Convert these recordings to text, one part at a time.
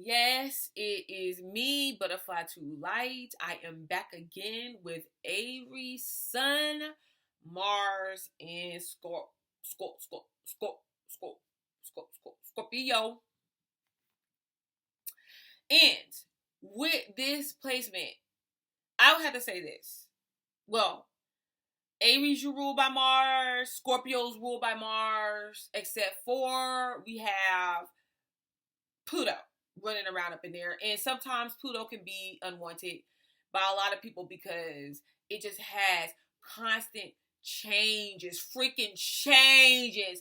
Yes, it is me, Butterfly to Light. I am back again with Aries, Sun, Mars, and Scorpio. And with this placement, I would have to say this. Well, Aries, you rule by Mars. Scorpios rule by Mars. Except for we have Pluto running around up in there. And sometimes Pluto can be unwanted by a lot of people because it just has constant changes, freaking changes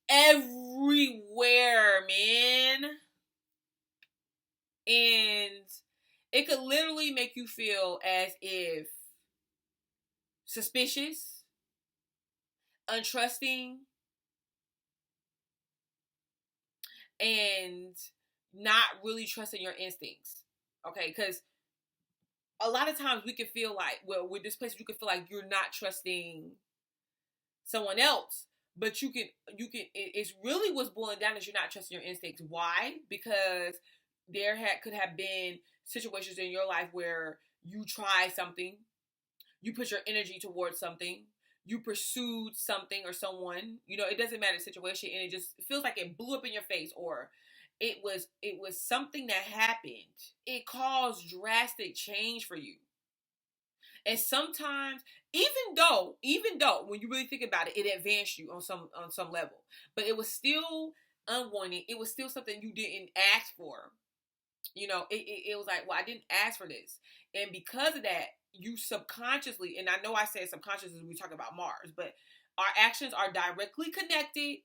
everywhere, man. And it could literally make you feel as if suspicious, untrusting, and not really trusting your instincts. Okay, because a lot of times we can feel like, well, with this place, you can feel like you're not trusting someone else, but it's really what's boiling down is you're not trusting your instincts. Why? Because could have been situations in your life where you tried something, you put your energy towards something, you pursued something or someone, it doesn't matter the situation, and it just feels like it blew up in your face, or it was something that happened. It caused drastic change for you. And sometimes, even though when you really think about it, it advanced you on some level, but it was still unwanted. It was still something you didn't ask for. It was like, well, I didn't ask for this. And because of that, you subconsciously, and I know I said subconsciously when we talk about Mars, but our actions are directly connected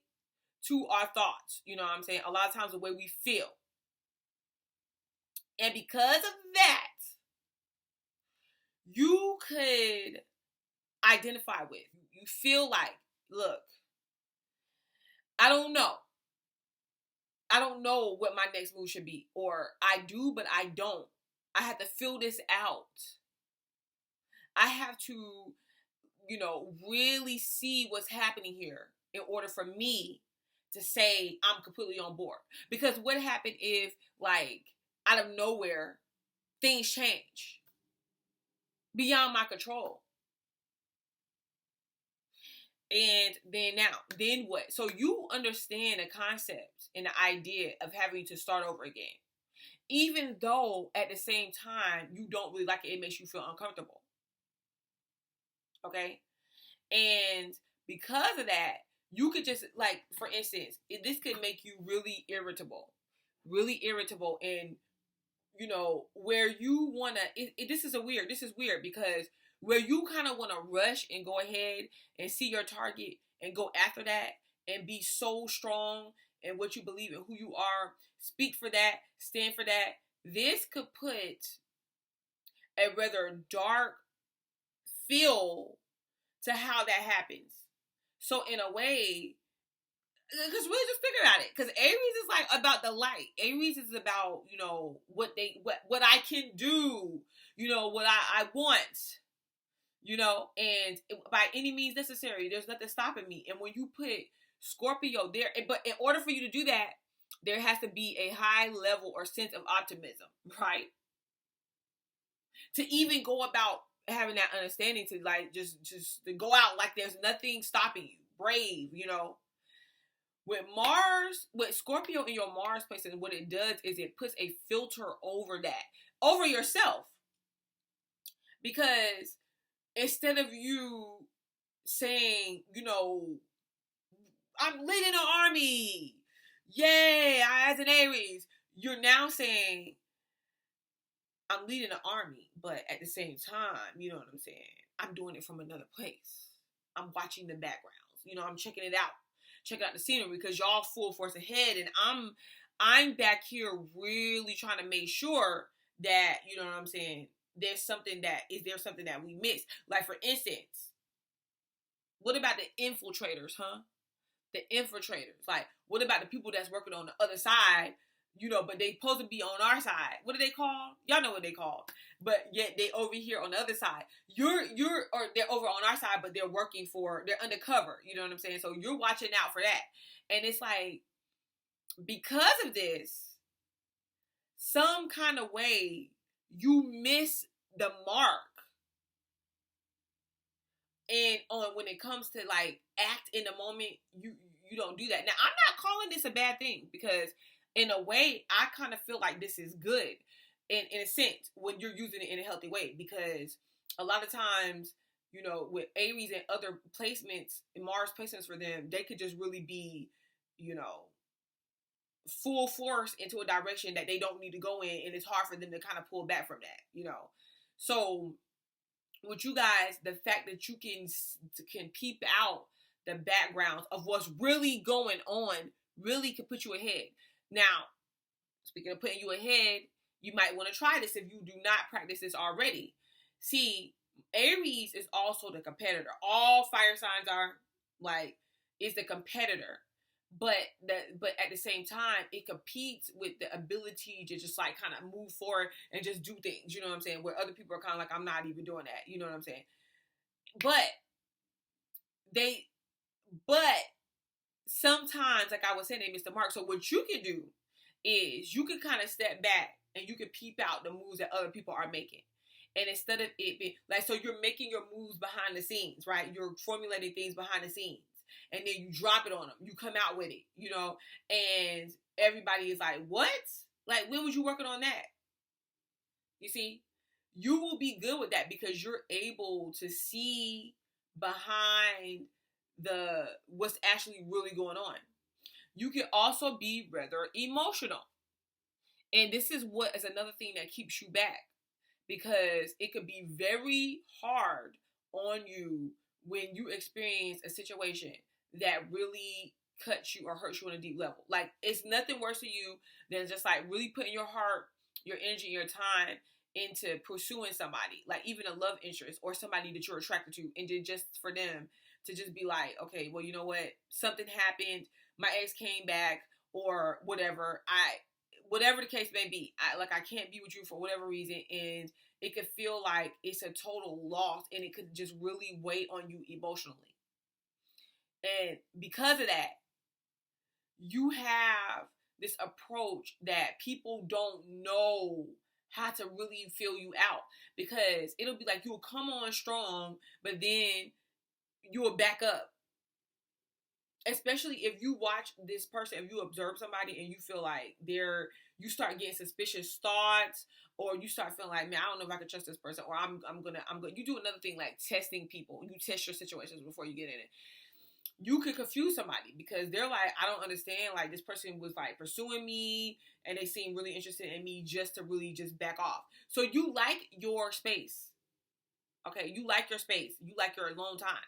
to our thoughts. You know what I'm saying? A lot of times the way we feel. And because of that, you could identify with. You feel like, look, I don't know. I don't know what my next move should be. Or I do, but I don't. I have to fill this out. I have to, really see what's happening here in order for me to say I'm completely on board. Because what happened if, like, out of nowhere, things change beyond my control? And then what? So you understand the concept and the idea of having to start over again. Even though at the same time you don't really like it, it makes you feel uncomfortable. Okay? And because of that, you could just, like, for instance, this could make you really irritable. Really irritable, and where you wanna this is weird because where you kind of want to rush and go ahead and see your target and go after that and be so strong in what you believe in, who you are, speak for that, stand for that. This could put a rather dark feel to how that happens. So in a way, because really just think about it, because Aries is like about the light. Aries is about, what I can do, what I want, and by any means necessary. There's nothing stopping me. And when you put Scorpio there, but in order for you to do that, there has to be a high level or sense of optimism, right? To even go about having that understanding, to like just to go out like there's nothing stopping you, brave. With Scorpio in your Mars place, and what it does is it puts a filter over that, over yourself. Because instead of you saying, I'm leading an army, yay, as an Aries, you're now saying, I'm leading an army, but at the same time, you know what I'm saying, I'm doing it from another place. I'm watching the backgrounds. I'm checking it out. Check out the scenery, because y'all full force ahead, and I'm back here really trying to make sure that, you know what I'm saying, there's something that we missed. Like, for instance, what about the infiltrators, huh? The infiltrators. Like, what about the people that's working on the other side, but they supposed to be on our side? What do they call? Y'all know what they call. But yet they over here on the other side. Or they're over on our side, but they're undercover. You know what I'm saying? So you're watching out for that. And it's like, because of this, some kind of way you miss the mark. And when it comes to like act in the moment, you don't do that. Now, I'm not calling this a bad thing, because in a way I kind of feel like this is good in a sense when you're using it in a healthy way, because a lot of times, with Aries and other placements, Mars placements for them, they could just really be, full force into a direction that they don't need to go in, and it's hard for them to kind of pull back from that. So with you guys, the fact that you can peep out the backgrounds of what's really going on really can put you ahead. Now, speaking of putting you ahead, you might want to try this if you do not practice this already. See, Aries is also the competitor. All fire signs are is the competitor. But at the same time, it competes with the ability to just like kind of move forward and just do things. You know what I'm saying? Where other people are kind of like, I'm not even doing that. You know what I'm saying? But sometimes, like I was saying, they miss the mark. So what you can do is you can kind of step back and you can peep out the moves that other people are making. And instead of it being like, so you're making your moves behind the scenes, right? You're formulating things behind the scenes. And then you drop it on them. You come out with it, and everybody is like, what? Like, when was you working on that? You see, you will be good with that because you're able to see behind what's actually really going on. You can also be rather emotional. And this is what is another thing that keeps you back, because it could be very hard on you when you experience a situation that really cuts you or hurts you on a deep level. Like, it's nothing worse to you than just like really putting your heart, your energy, your time into pursuing somebody, like even a love interest or somebody that you're attracted to, and then just for them to just be like, okay, well, you know what? Something happened. My ex came back or whatever. Whatever the case may be, I can't be with you for whatever reason, and it could feel like it's a total loss, and it could just really weigh on you emotionally. And because of that, you have this approach that people don't know how to really feel you out, because it'll be like you'll come on strong, but then you'll back up. Especially if you watch this person, if you observe somebody and you feel like you start getting suspicious thoughts, or you start feeling like, man, I don't know if I can trust this person, or I'm gonna. You do another thing like testing people. You test your situations before you get in it. You could confuse somebody because they're like, I don't understand. Like, this person was like pursuing me and they seem really interested in me just to really just back off. So you like your space. Okay, you like your space. You like your alone time.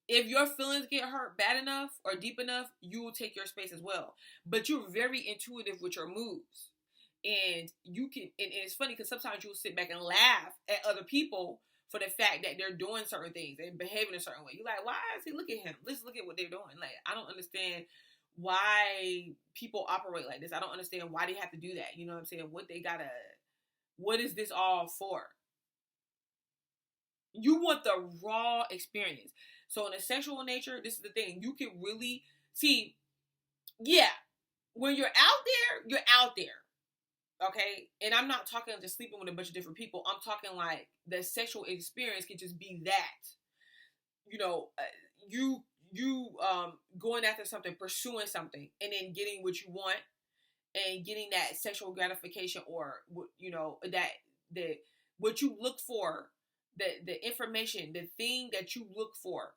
If your feelings get hurt bad enough or deep enough, you will take your space as well. But you're very intuitive with your moves. And you can, and it's funny because sometimes you'll sit back and laugh at other people for the fact that they're doing certain things and behaving a certain way. You're like, why is he? Look at him. Let's look at what they're doing. Like, I don't understand why people operate like this. I don't understand why they have to do that. You know what I'm saying? What is this all for? You want the raw experience. So in a sexual nature, this is the thing. You can really see, yeah, when you're out there, you're out there. Okay, and I'm not talking just sleeping with a bunch of different people. I'm talking like the sexual experience can just be that, you going after something, pursuing something, and then getting what you want, and getting that sexual gratification, or that what you look for, the information, the thing that you look for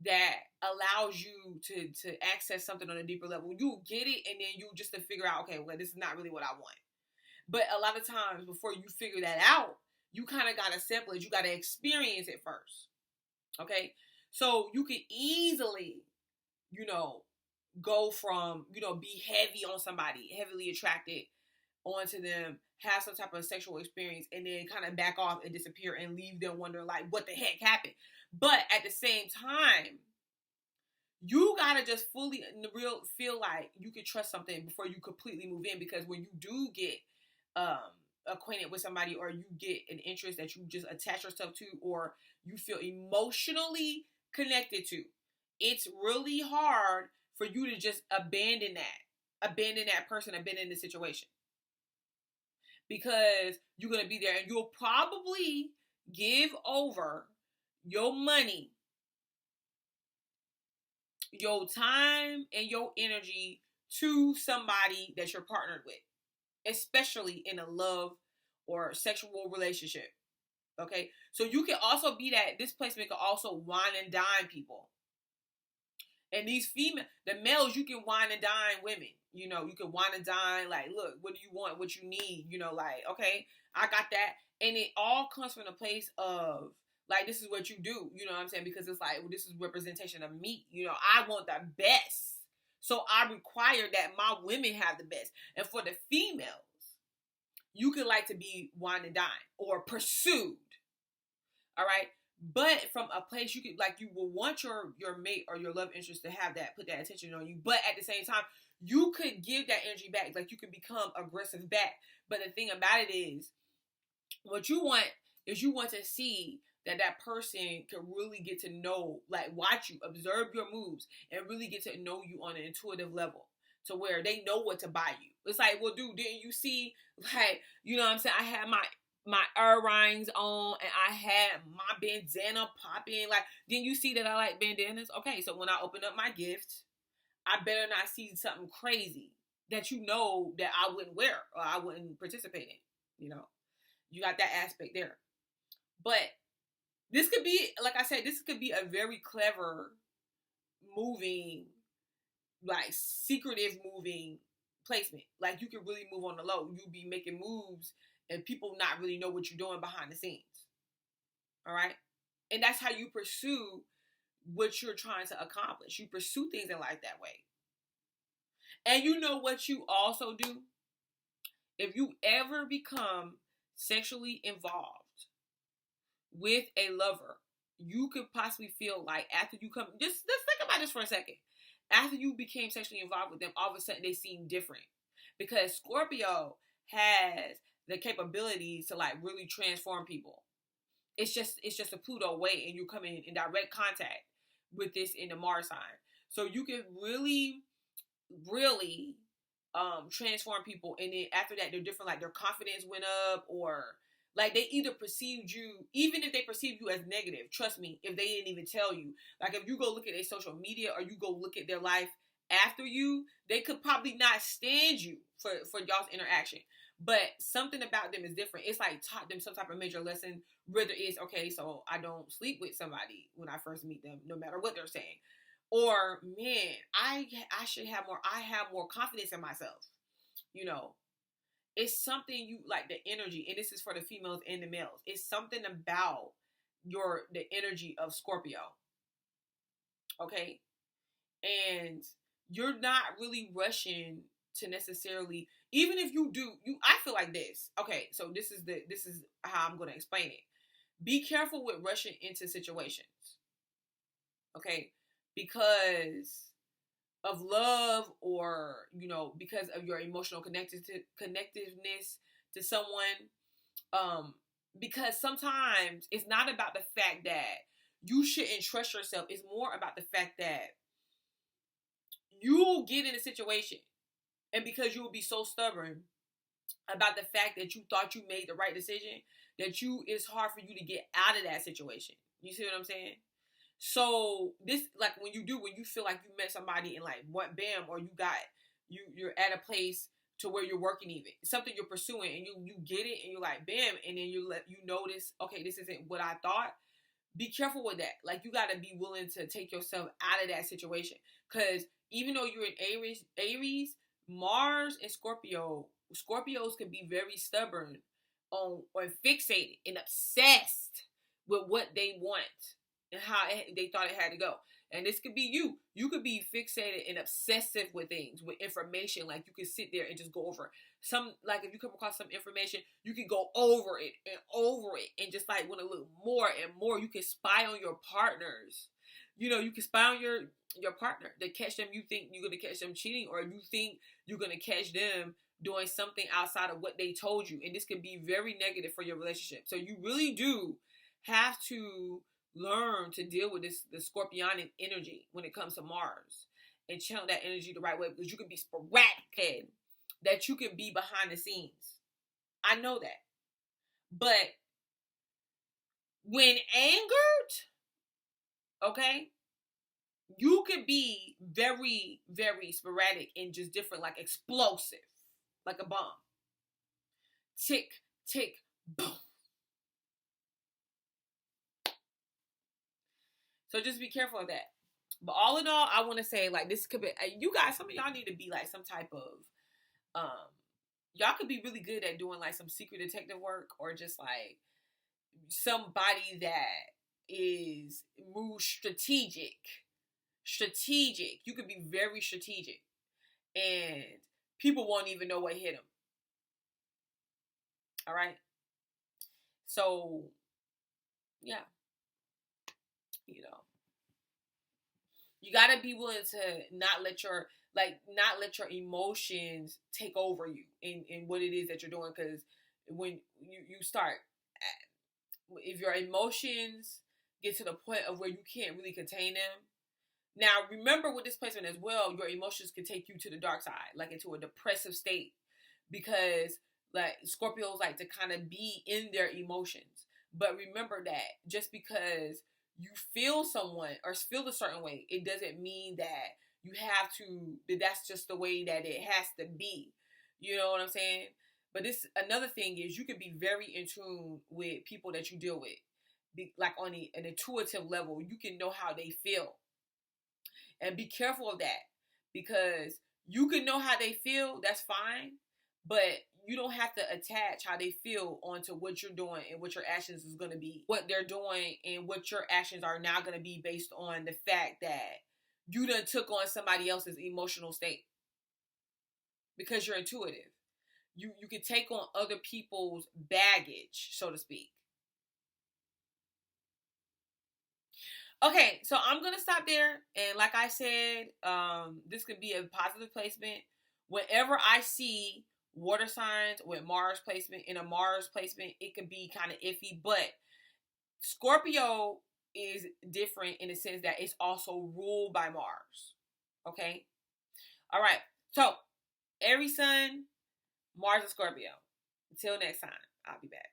that allows you to access something on a deeper level. You get it, and then you just to figure out, okay, well, this is not really what I want. But a lot of times before you figure that out, you kind of got to sample it. You got to experience it first. Okay? So you can easily, go from, be heavy on somebody, heavily attracted onto them, have some type of sexual experience, and then kind of back off and disappear and leave them wondering like, what the heck happened? But at the same time, you gotta just fully feel like you can trust something before you completely move in, because when you do get acquainted with somebody, or you get an interest that you just attach yourself to, or you feel emotionally connected to, it's really hard for you to just abandon that person, abandon the situation. because you're going to be there, and you'll probably give over your money, your time, and your energy to somebody that you're partnered with, especially in a love or sexual relationship. Okay, so you can also be that. This placement can also wine and dine people. And these the males, you can wine and dine women. You know, you can wine and dine, like, look, what do you want? What you need? You know, like, okay, I got that. And it all comes from a place of, like, this is what you do. You know what I'm saying? Because it's like, well, this is representation of me. You know, I want the best. So I require that my women have the best. And for the females, you could like to be wine and dine or pursued. All right. But from a place you could, like, you will want your mate or your love interest to have that, put that attention on you. But at the same time, you could give that energy back. Like, you could become aggressive back. But the thing about it is, what you want is you want to see that that person can really get to know, like, watch you, observe your moves, and really get to know you on an intuitive level to where they know what to buy you. It's like, well, dude, didn't you see, like, you know what I'm saying? I had my earrings on, and I had my bandana popping. Like, didn't you see that I like bandanas? Okay, so when I open up my gift, I better not see something crazy that you know that I wouldn't wear or I wouldn't participate in. You know, you got that aspect there. But this could be, like I said, this could be a very clever moving, like, secretive moving placement. Like, you can really move on the low. You be making moves and people not really know what you're doing behind the scenes. All right? And that's how you pursue what you're trying to accomplish. You pursue things in life that way. And you know what you also do? If you ever become sexually involved with a lover, you could possibly feel like after you come, just let's think about this for a second. After you became sexually involved with them, all of a sudden they seem different. Because Scorpio has the capabilities to, like, really transform people. It's just a Pluto way, and you're coming in direct contact with this in the Mars sign. So you can really, really transform people, and then after that they're different. Like, their confidence went up, or like they either perceived you, even if they perceived you as negative, trust me, if they didn't even tell you. Like, if you go look at their social media or you go look at their life after you, they could probably not stand you for y'all's interaction. But something about them is different. It's like taught them some type of major lesson, whether it's, okay, so I don't sleep with somebody when I first meet them, no matter what they're saying. Or, man, I have more confidence in myself. You know, it's something you, like, the energy, and this is for the females and the males. It's something about the energy of Scorpio. Okay? And you're not really rushing to necessarily, even if you do, I feel like this. Okay, so this is how I'm going to explain it. Be careful with rushing into situations. Okay? Because of love, or, you know, because of your emotional connectiveness to someone. Because sometimes it's not about the fact that you shouldn't trust yourself. It's more about the fact that you'll get in a situation, and because you will be so stubborn about the fact that you thought you made the right decision, that it's hard for you to get out of that situation. You see what I'm saying? So this, like, when you feel like you met somebody and, like, what, bam, or you're at a place to where you're working, even something you're pursuing, and you get it, and you're like, bam, and then you notice, okay, this isn't what I thought. Be careful with that. Like, you got to be willing to take yourself out of that situation, because even though you're in Aries, Mars and Scorpios can be very stubborn or fixated and obsessed with what they want and how they thought it had to go. And this could be you. You could be fixated and obsessive with things, with information. Like, you could sit there and just go over like, if you come across some information, you can go over it and just, like, want to look more and more. You can spy on your partners. You know, you can spy on your partner to catch them. You think you're going to catch them cheating, or you think you're going to catch them doing something outside of what they told you. And this can be very negative for your relationship. So you really do have to learn to deal with the Scorpionic energy when it comes to Mars, and channel that energy the right way, because you can be sporadic, that you can be behind the scenes. I know that. But when angered, okay, you could be very, very sporadic and just different, like explosive, like a bomb. Tick, tick, boom. So just be careful of that. But all in all, I want to say, like, this could be, you guys, some of y'all need to be like some type of, y'all could be really good at doing like some secret detective work, or just like somebody that is more strategic. Strategic. You could be very strategic, and people won't even know what hit them. All right. So, yeah, you know, you gotta be willing to not let your emotions take over you in what it is that you're doing. Because when you start, if your emotions get to the point of where you can't really contain them. Now, remember with this placement as well, your emotions can take you to the dark side, like into a depressive state, because like Scorpios like to kind of be in their emotions. But remember that just because you feel someone or feel a certain way, it doesn't mean that you have to, that's just the way that it has to be. You know what I'm saying? But this, another thing is, you can be very in tune with people that you deal with. Like on an intuitive level, you can know how they feel. And be careful of that, because you can know how they feel, that's fine, but you don't have to attach how they feel onto what you're doing and what your actions is going to be. What they're doing and what your actions are now going to be based on the fact that you done took on somebody else's emotional state, because you're intuitive. You can take on other people's baggage, so to speak. Okay, so I'm gonna stop there, and like I said, this could be a positive placement. Whenever I see water signs with Mars placement in a Mars placement, it can be kind of iffy. But Scorpio is different in the sense that it's also ruled by Mars. Okay, all right. So Aries Sun, Mars and Scorpio. Until next time, I'll be back.